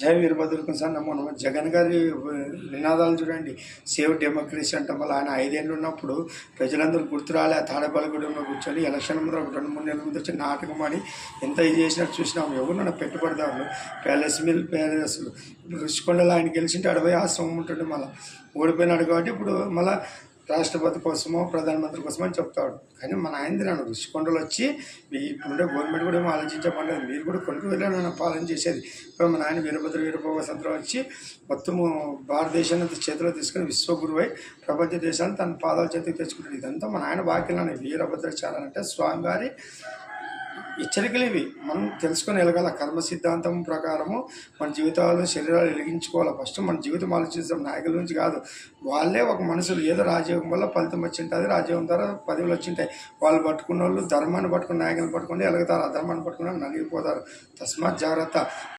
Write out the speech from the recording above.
జై వీరభద్ర సార్ నమో నమో. జగన్ గారి నినాదాలు చూడండి. సేవ్ డెమోక్రసీ అంటాం. మళ్ళీ ఆయన 5 ఏళ్ళు ఉన్నప్పుడు ప్రజలందరూ గుర్తు రాలే. తాడేపల్లిగూడెంలో కూర్చొని ఎలక్షన్ ముందు 2-3 నెలల ముందు వచ్చి నాటకం ఆడి ఎంత ఇది చేసినట్టు చూసినాం. ఎవరున్నా పెట్టుబడిదారులు, ప్యాలెస్లు. ఇప్పుడు రుషికొండలో ఆయన గెలిచింటే అడవై ఆశ్రమం ఉంటుండే. మళ్ళీ ఓడిపోయినాడు కాబట్టి ఇప్పుడు మళ్ళీ రాష్ట్రపతి కోసమో ప్రధానమంత్రి కోసమో అని చెప్తాడు. కానీ మన ఆయన నన్ను రుషికొండలు వచ్చి ఇప్పుడుండే గవర్నమెంట్ కూడా ఏమో ఆలోచించబడలేదు. మీరు కూడా కొనుక్కు వెళ్ళాను పాలన చేసేది. ఇప్పుడు మన ఆయన వీరభద్ర వచ్చి మొత్తము భారతదేశాన్ని చేతిలో తీసుకుని విశ్వగురువై ప్రపంచ దేశాన్ని తన పాదాల చేతికి తెచ్చుకుంటాడు. ఇదంతా మన ఆయన వాక్యాలని వీరభద్రాచార్య అంటే స్వామివారి హెచ్చరికలు ఇవి. మనం తెలుసుకొని వెళ్ళగల కర్మ సిద్ధాంతం ప్రకారము మన జీవితాలు శరీరాలు వెలిగించుకోవాలి. ఫస్ట్ మన జీవితం ఆలోచిస్తాం, నాయకుల నుంచి కాదు. వాళ్ళే ఒక మనుషులు ఏదో రాజయోగం వల్ల ఫలితం వచ్చింటుంది, రాజయోగం ద్వారా పదవులు వచ్చింటాయి. వాళ్ళు పట్టుకున్న వాళ్ళు ధర్మాన్ని పట్టుకుని నాయకులను పట్టుకుని వెలుగుతారు, అధర్మాన్ని పట్టుకుని నలిగిపోతారు. తస్మాత్ జాగ్రత్త.